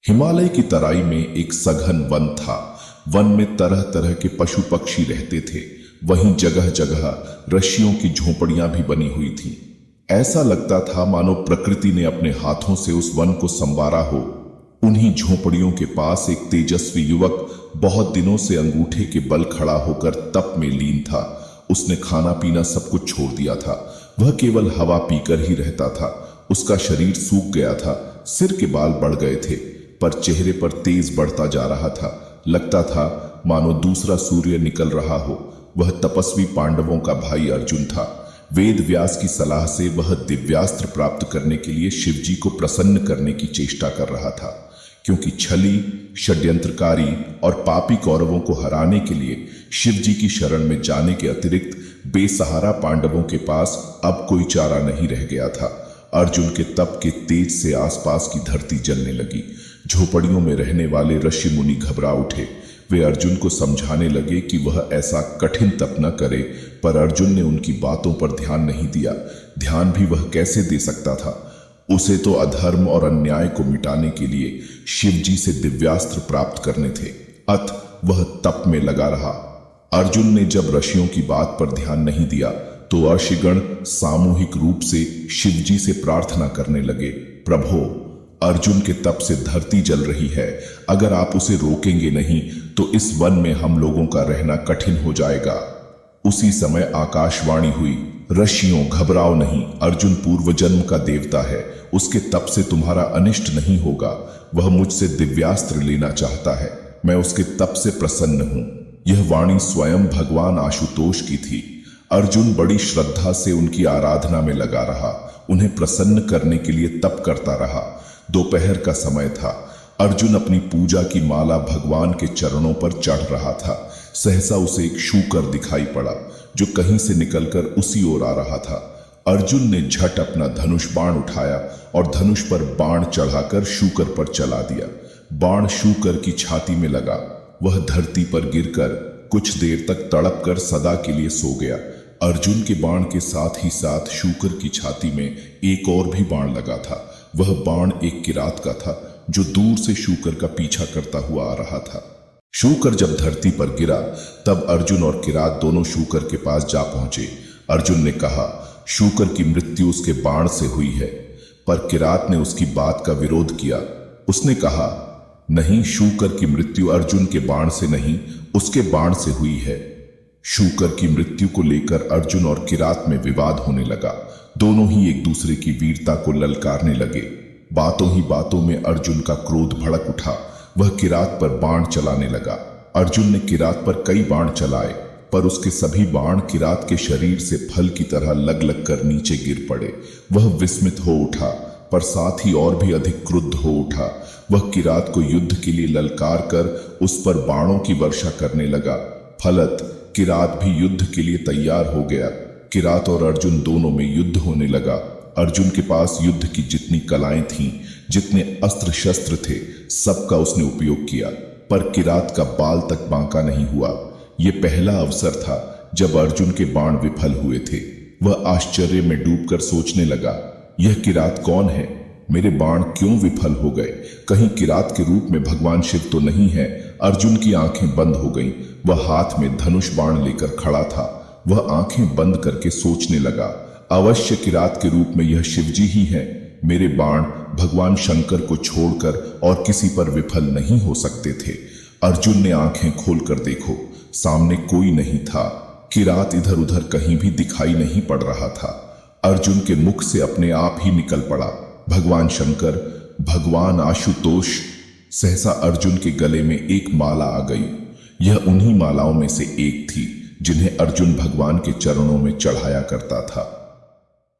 हिमालय की तराई में एक सघन वन था। वन में तरह तरह के पशु पक्षी रहते थे। वहीं जगह जगह रस्सियों की झोपड़ियां भी बनी हुई थीं। ऐसा लगता था मानो प्रकृति ने अपने हाथों से उस वन को संवारा हो। उन्हीं झोपड़ियों के पास एक तेजस्वी युवक बहुत दिनों से अंगूठे के बल खड़ा होकर तप में लीन था। उसने खाना पीना सब कुछ छोड़ दिया था। वह केवल हवा पीकर ही रहता था। उसका शरीर सूख गया था, सिर के बाल बढ़ गए थे, पर चेहरे पर तेज बढ़ता जा रहा था। लगता था मानो दूसरा सूर्य निकल रहा हो। वह तपस्वी पांडवों का भाई अर्जुन था। वेद व्यास की सलाह से वह दिव्यास्त्र प्राप्त करने के लिए शिवजी को प्रसन्न करने की चेष्टा कर रहा था, क्योंकि छली, षड्यंत्रकारी और पापी कौरवों को हराने के लिए शिवजी की शरण में जाने के अतिरिक्त बेसहारा पांडवों के पास अब कोई चारा नहीं रह गया था। अर्जुन के तप के तेज से आसपास की धरती जलने लगी। झोपड़ियों में रहने वाले ऋषि मुनि घबरा उठे। वे अर्जुन को समझाने लगे कि वह ऐसा कठिन तप न करे, पर अर्जुन ने उनकी बातों पर ध्यान नहीं दिया। ध्यान भी वह कैसे दे सकता था? उसे तो अधर्म और अन्याय को मिटाने के लिए शिवजी से दिव्यास्त्र प्राप्त करने थे। अत वह तप में लगा रहा। अर्जुन ने जब ऋषियों की बात पर ध्यान नहीं दिया तो अर्षिगण सामूहिक रूप से शिवजी से प्रार्थना करने लगे, प्रभो, अर्जुन के तप से धरती जल रही है। अगर आप उसे रोकेंगे नहीं तो इस वन में हम लोगों का रहना कठिन हो जाएगा। उसी समय आकाशवाणी हुई, ऋषियों, घबराओ नहीं। अर्जुन पूर्व जन्म का देवता है। उसके तप से तुम्हारा अनिष्ट नहीं होगा। वह मुझसे दिव्यास्त्र लेना चाहता है। मैं उसके तप से प्रसन्न हूं। यह वाणी स्वयं भगवान आशुतोष की थी। अर्जुन बड़ी श्रद्धा से उनकी आराधना में लगा रहा। उन्हें प्रसन्न करने के लिए तप करता रहा। दोपहर का समय था। अर्जुन अपनी पूजा की माला भगवान के चरणों पर चढ़ रहा था। सहसा उसे एक शूकर दिखाई पड़ा जो कहीं से निकलकर उसी ओर आ रहा था। अर्जुन ने झट अपना धनुष बाण उठाया और धनुष पर बाण चढ़ाकर शूकर पर चला दिया। बाण शूकर की छाती में लगा। वह धरती पर गिरकर कुछ देर तक तड़प कर सदा के लिए सो गया। अर्जुन के बाण के साथ ही साथ शूकर की छाती में एक और भी बाण लगा था। वह बाण एक किरात का था जो दूर से शूकर का पीछा करता हुआ आ रहा था। शूकर जब धरती पर गिरा तब अर्जुन और किरात दोनों शूकर के पास जा पहुंचे। अर्जुन ने कहा, शूकर की मृत्यु उसके बाण से हुई है, पर किरात ने उसकी बात का विरोध किया। उसने कहा, नहीं, शूकर की मृत्यु अर्जुन के बाण से नहीं, उसके बाण से हुई है। शूकर की मृत्यु को लेकर अर्जुन और किरात में विवाद होने लगा। दोनों ही एक दूसरे की वीरता को ललकारने लगे। बातों ही बातों में अर्जुन का क्रोध भड़क उठा। वह किरात पर बाण चलाने लगा। अर्जुन ने किरात पर कई बाण चलाए, पर उसके सभी बाण किरात के शरीर से फल की तरह लग लग कर नीचे गिर पड़े। वह विस्मित हो उठा, पर साथ ही और भी अधिक क्रुद्ध हो उठा। वह किरात को युद्ध के लिए ललकार कर उस पर बाणों की वर्षा करने लगा। फलत किरात भी युद्ध के लिए तैयार हो गया। किरात और अर्जुन दोनों में युद्ध होने लगा। अर्जुन के पास युद्ध की जितनी कलाएं थीं, जितने अस्त्र शस्त्र थे, सबका उसने उपयोग किया, पर किरात का बाल तक बांका नहीं हुआ। यह पहला अवसर था जब अर्जुन के बाण विफल हुए थे। वह आश्चर्य में डूबकर सोचने लगा, यह किरात कौन है? मेरे बाण क्यों विफल हो गए? कहीं किरात के रूप में भगवान शिव तो नहीं है? अर्जुन की आंखें बंद हो गईं। वह हाथ में धनुष बाण लेकर खड़ा था। वह आंखें बंद करके सोचने लगा, अवश्य किरात के रूप में यह शिवजी ही है। मेरे बाण भगवान शंकर को छोड़कर और किसी पर विफल नहीं हो सकते थे। अर्जुन ने आंखें खोलकर देखो, सामने कोई नहीं था। किरात इधर उधर कहीं भी दिखाई नहीं पड़ रहा था। अर्जुन के मुख से अपने आप ही निकल पड़ा, भगवान शंकर, भगवान आशुतोष। सहसा अर्जुन के गले में एक माला आ गई। यह उन्हीं मालाओं में से एक थी जिन्हें अर्जुन भगवान के चरणों में चढ़ाया करता था।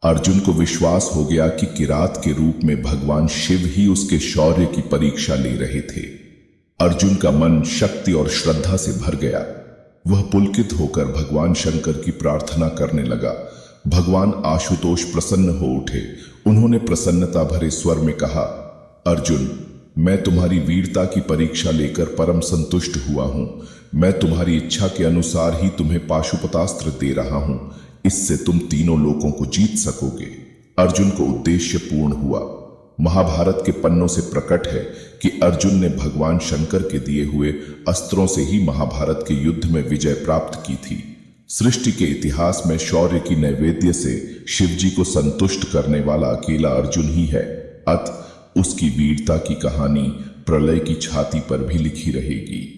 अर्जुन को विश्वास हो गया कि किरात के रूप में भगवान शिव ही उसके शौर्य की परीक्षा ले रहे थे। अर्जुन का मन शक्ति और श्रद्धा से भर गया। वह पुलकित होकर भगवान शंकर की प्रार्थना करने लगा। भगवान आशुतोष प्रसन्न हो उठे। उन्होंने प्रसन्नता भरे स्वर में कहा, अर्जुन, मैं तुम्हारी वीरता की परीक्षा लेकर परम संतुष्ट हुआ हूं। मैं तुम्हारी इच्छा के अनुसार ही तुम्हें पाशुपतास्त्र दे रहा हूं। इससे तुम तीनों लोकों को जीत सकोगे। अर्जुन को उद्देश्य पूर्ण हुआ। महाभारत के पन्नों से प्रकट है कि अर्जुन ने भगवान शंकर के दिए हुए अस्त्रों से ही महाभारत के युद्ध में विजय प्राप्त की थी। सृष्टि के इतिहास में शौर्य की नैवेद्य से शिवजी को संतुष्ट करने वाला अकेला अर्जुन ही है। अतः उसकी वीरता की कहानी प्रलय की छाती पर भी लिखी रहेगी।